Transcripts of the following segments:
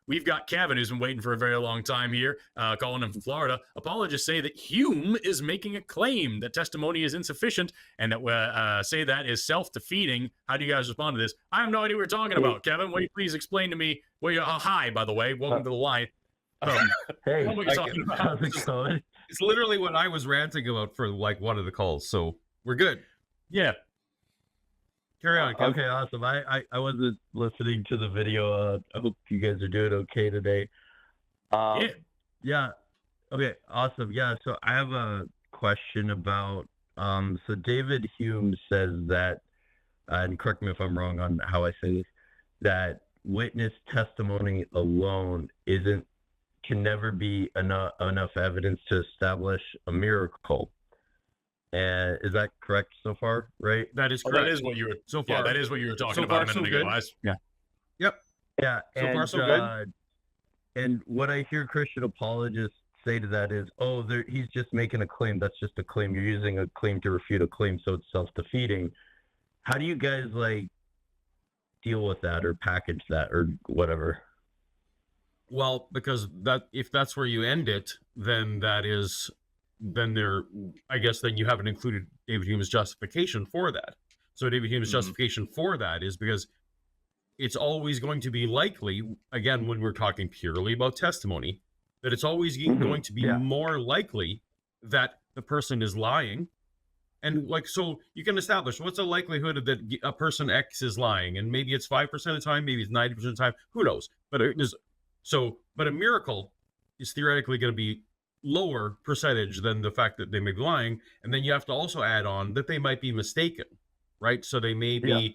we've got Kevin, who's been waiting for a very long time here, calling him from Florida. Apologists say that Hume is making a claim that testimony is insufficient and that say that is self-defeating. How do you guys respond to this? I have no idea what you're talking about, Kevin. Will you please explain to me? Well, hi, by the way. Welcome to the line. Hey, what you're talking about. how's it going? It's literally what I was ranting about for like one of the calls, so we're good. Yeah. Carry on, Kevin. Okay, awesome. I wasn't listening to the video. I hope you guys are doing okay today. Yeah. Okay, awesome. Yeah, so I have a question about, so David Hume says that, and correct me if I'm wrong on how I say this, that witness testimony alone can never be enough evidence to establish a miracle. And is that correct so far? Right? That is correct. That is what you were so far. Yeah, that is what you were talking about a minute ago. Yeah. Yep. Yeah. So far, so good. And what I hear Christian apologists say to that is, he's just making a claim. That's just a claim. You're using a claim to refute a claim, so it's self-defeating. How do you guys deal with that or package that or whatever? Well, because if that's where you end it, then then you haven't included David Hume's justification for that. So David Hume's justification for that is because it's always going to be likely, again, when we're talking purely about testimony, that it's always going to be more likely that the person is lying. And so you can establish what's the likelihood that a person X is lying, and maybe it's 5% of the time, maybe it's 90% of the time, who knows? But a miracle is theoretically going to be lower percentage than the fact that they may be lying. And then you have to also add on that they might be mistaken, right? So they may be,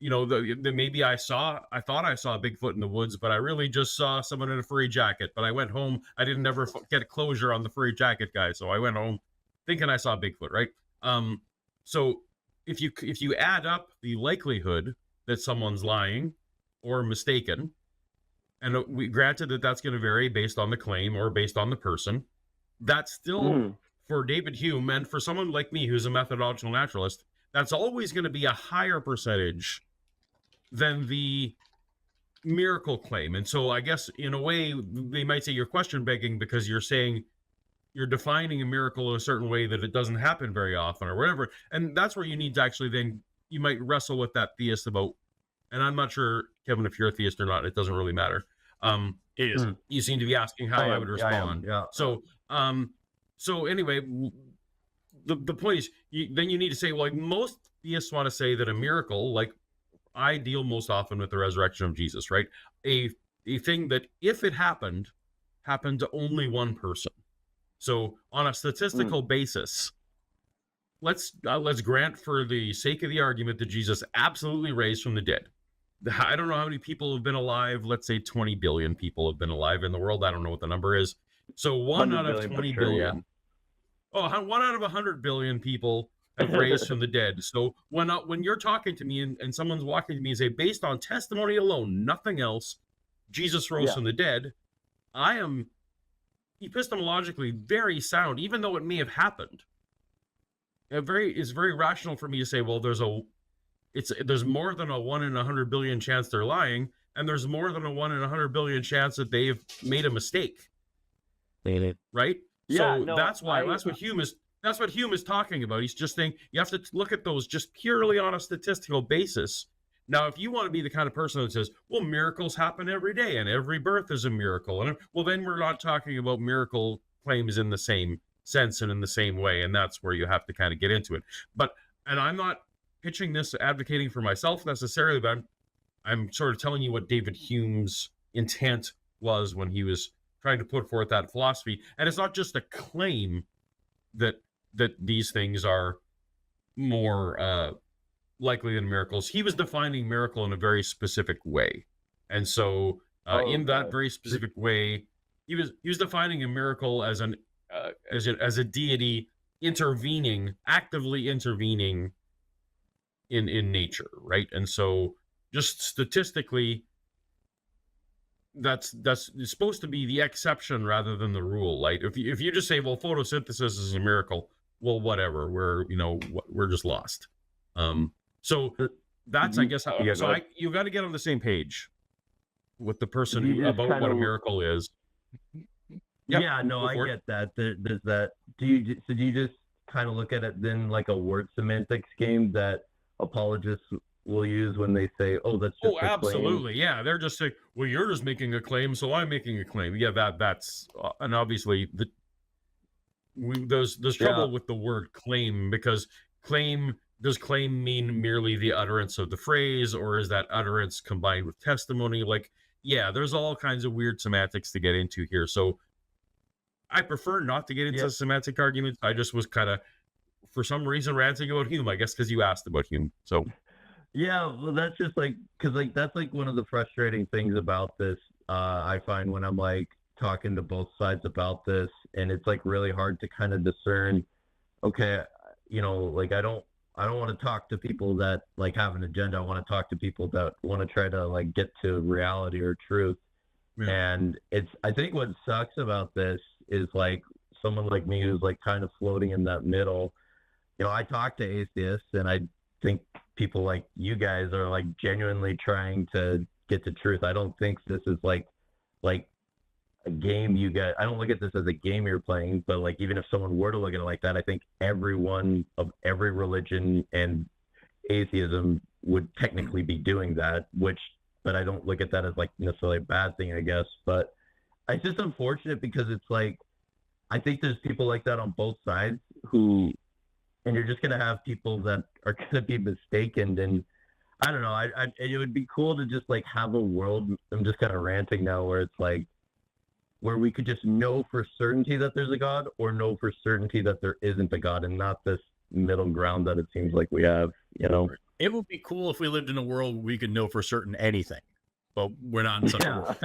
maybe I thought I saw a Bigfoot in the woods, but I really just saw someone in a furry jacket. But I went home, I didn't ever get closure on the furry jacket guy. So I went home thinking I saw Bigfoot, right? So if you add up the likelihood that someone's lying or mistaken, and we granted that that's going to vary based on the claim or based on the person, that's still for David Hume and for someone like me who's a methodological naturalist, that's always going to be a higher percentage than the miracle claim. And so I guess in a way they might say you're question begging because you're saying you're defining a miracle in a certain way that it doesn't happen very often or whatever. And that's where you need to actually then you might wrestle with that theist about. And I'm not sure, Kevin, if you're a theist or not, it doesn't really matter. It is. You seem to be asking how I would respond. Yeah. So anyway, the point is, then you need to say, well, most theists want to say that a miracle, like I deal most often with the resurrection of Jesus, right? A thing that if it happened to only one person. So on a statistical basis, let's grant for the sake of the argument that Jesus absolutely raised from the dead. I don't know how many people have been alive. Let's say 20 billion people have been alive in the world. I don't know what the number is. So 1 out of 20 billion. Oh, 1 out of 100 billion people have raised from the dead. So when you're talking to me and someone's walking to me and say, based on testimony alone, nothing else, Jesus rose from the dead, I am epistemologically very sound, even though it may have happened. It's very rational for me to say, well, there's more than a 1 in 100 billion chance they're lying, and there's more than a 1 in 100 billion chance that they've made a mistake. Right? Yeah, so that's what Hume is talking about. He's just saying you have to look at those just purely on a statistical basis. Now, if you want to be the kind of person that says, well, miracles happen every day and every birth is a miracle, and well, then we're not talking about miracle claims in the same sense and in the same way, and that's where you have to kind of get into it. And I'm not pitching this advocating for myself necessarily, but I'm sort of telling you what David Hume's intent was when he was trying to put forth that philosophy. And it's not just a claim that these things are more likely than miracles. He was defining miracle in a very specific way, and so in that very specific way, he was defining a miracle as a deity actively intervening in nature, right? And so just statistically, that's supposed to be the exception rather than the rule. Like if you just say, well, photosynthesis is a miracle, well, whatever, we're just lost. So that's, I guess, how. So you got to get on the same page. with the person You just about what a kinda- miracle is. Yeah, no, go I for it. get that. There's that. Do you just kind of look at it then like a word semantics game that apologists will use when they say, "Oh, that's just Oh, a claim"? absolutely. Yeah, they're just saying, "Well, you're just making a claim, so I'm making a claim." Yeah, that's and obviously there's trouble Yeah. with the word claim, because does claim mean merely the utterance of the phrase, or is that utterance combined with testimony? Like, yeah, there's all kinds of weird semantics to get into here. So I prefer not to get into Yeah. semantic arguments. I just was kind of, for some reason, ranting about Hume, I guess, because you asked about Hume. So Yeah, well, that's just like, because like that's like one of the frustrating things about this. I find when I'm like talking to both sides about this, and it's like really hard to kind of discern. Okay, like I don't want to talk to people that like have an agenda. I want to talk to people that want to try to like get to reality or truth. yeah. And I think what sucks about this is like someone like me who's like kind of floating in that middle. I talk to atheists, and I think people like you guys are like genuinely trying to get to truth. I don't think this is like a game you get. I don't look at this as a game you're playing, but like even if someone were to look at it like that, I think everyone of every religion and atheism would technically be doing that, but I don't look at that as like necessarily a bad thing, I guess. But it's just unfortunate because it's like I think there's people like that on both sides and you're just gonna have people that are gonna be mistaken. And I don't know. It would be cool to just like have a world. I'm just kind of ranting now, where it's like where we could just know for certainty that there's a God, or know for certainty that there isn't a God, and not this middle ground that it seems like we have. It would be cool if we lived in a world where we could know for certain anything, but we're not in such a world.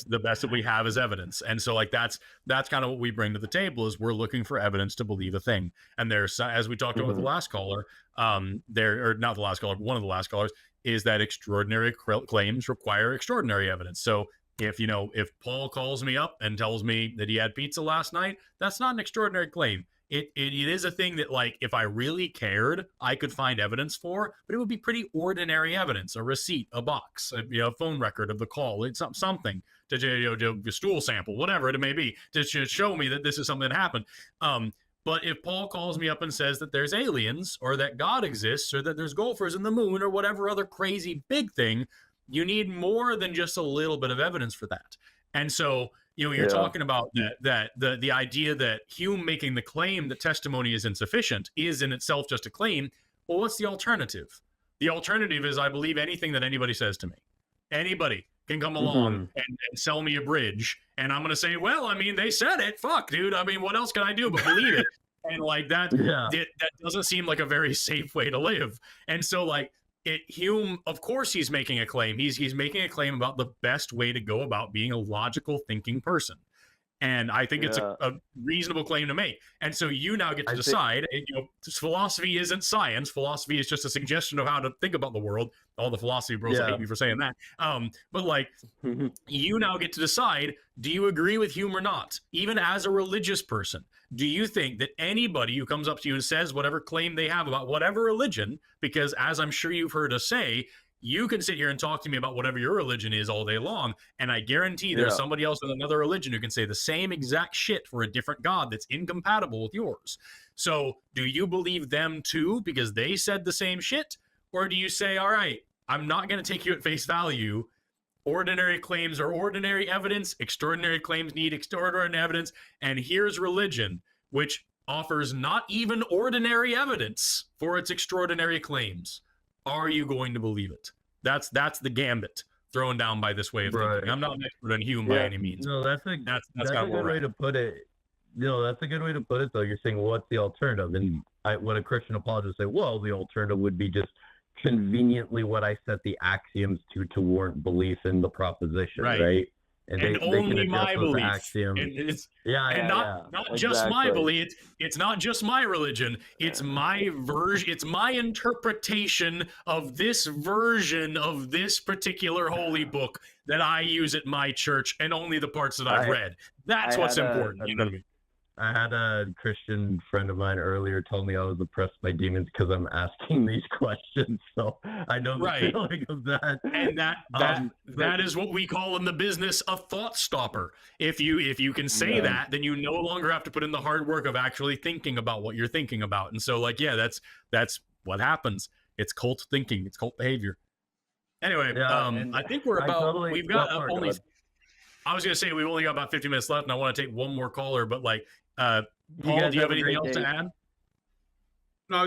The best that we have is evidence, and so like that's kind of what we bring to the table, is we're looking for evidence to believe a thing. And there's, as we talked about with the last caller, one of the last callers, is that extraordinary claims require extraordinary evidence. So if Paul calls me up and tells me that he had pizza last night, that's not an extraordinary claim. It is a thing that, like, if I really cared, I could find evidence for, but it would be pretty ordinary evidence: a receipt, a box, a phone record of the call, it's something to a stool sample, whatever it may be, to show me that this is something that happened. But if Paul calls me up and says that there's aliens, or that God exists, or that there's golfers in the moon, or whatever other crazy big thing, you need more than just a little bit of evidence for that. And so, you're talking about that the idea that Hume making the claim that testimony is insufficient is in itself just a claim. Well, what's the alternative? The alternative is, I believe anything that anybody says to me. Anybody can come along and sell me a bridge, and I'm going to say, well, I mean, they said it. Fuck, dude. I mean, what else can I do but believe it? And like that, that doesn't seem like a very safe way to live. And so, like, Hume, of course, he's making a claim. He's making a claim about the best way to go about being a logical thinking person. And I think it's a reasonable claim to make. And so you now get to decide. Philosophy isn't science. Philosophy is just a suggestion of how to think about the world. All the philosophy bros hate me for saying that. But like, you now get to decide: do you agree with Hume or not? Even as a religious person, do you think that anybody who comes up to you and says whatever claim they have about whatever religion, because as I'm sure you've heard us say, you can sit here and talk to me about whatever your religion is all day long, and I guarantee there's somebody else with another religion who can say the same exact shit for a different God that's incompatible with yours. So do you believe them too because they said the same shit? Or do you say, all right, I'm not going to take you at face value. Ordinary claims are ordinary evidence. Extraordinary claims need extraordinary evidence. And here's religion, which offers not even ordinary evidence for its extraordinary claims. Are you going to believe it? That's the gambit thrown down by this way of thinking. I'm not an expert on Hume by any means. No, that's a good way to put it. That's a good way to put it, though. You're saying, well, what's the alternative? And what a Christian apologist say, well, the alternative would be just conveniently what I set the axioms to warrant belief in the proposition, right? And they only my belief. Not just my belief. It's not just my religion. It's my version. It's my interpretation of this version of this particular holy book that I use at my church, and only the parts that I've read. That's what's important. You know what I mean? had a Christian friend of mine earlier told me I was oppressed by demons because I'm asking these questions. So I know the feeling of that. And that is what we call in the business a thought stopper. If you can say that, then you no longer have to put in the hard work of actually thinking about what you're thinking about. And so, like, yeah, that's what happens. It's cult thinking. It's cult behavior. Anyway, I think we're about. We've got only. I was going to say we've only got about 50 minutes left, and I want to take one more caller. But like, Paul, do you have anything else to add? No,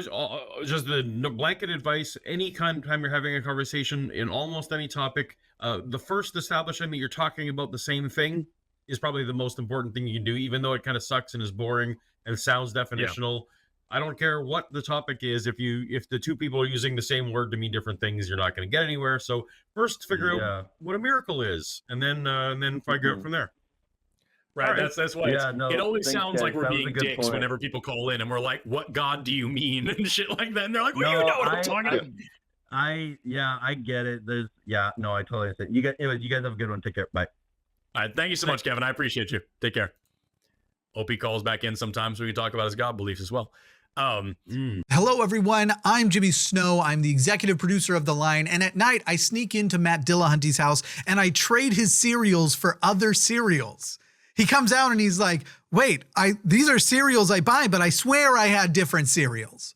just the blanket advice. Any time you're having a conversation in almost any topic, the first establishing that you're talking about the same thing is probably the most important thing you can do, even though it kind of sucks and is boring and sounds definitional. Yeah. I don't care what the topic is. If the two people are using the same word to mean different things, you're not going to get anywhere. So first figure out what a miracle is, and then figure out from there. Right. That's why it always sounds like we're being dicks whenever people call in and we're like, "What God do you mean?" and shit like that. And they're like, "Well, you know what I'm talking about." I get it. I totally understand. You guys have a good one. Take care. Bye. All right. Thank you so much, Kevin. I appreciate you. Take care. OP calls back in sometimes so we can talk about his God beliefs as well. Hello, everyone. I'm Jimmy Snow. I'm the executive producer of The Line. And at night, I sneak into Matt Dillahunty's house and I trade his cereals for other cereals. He comes out and he's like, wait, these are cereals I buy, but I swear I had different cereals.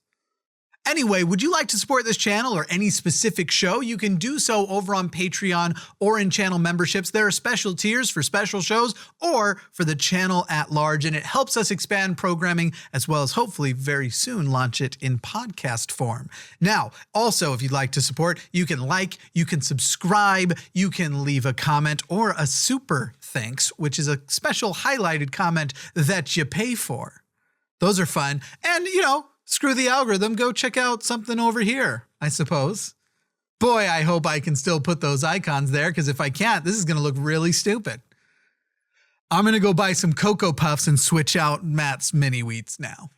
Anyway, would you like to support this channel or any specific show? You can do so over on Patreon or in channel memberships. There are special tiers for special shows or for the channel at large, and it helps us expand programming as well as hopefully very soon launch it in podcast form. Now, also, if you'd like to support, you can like, you can subscribe, you can leave a comment or a super thanks, which is a special highlighted comment that you pay for. Those are fun. And, screw the algorithm, go check out something over here, I suppose. Boy, I hope I can still put those icons there, because if I can't, this is going to look really stupid. I'm going to go buy some Cocoa Puffs and switch out Matt's mini wheats now.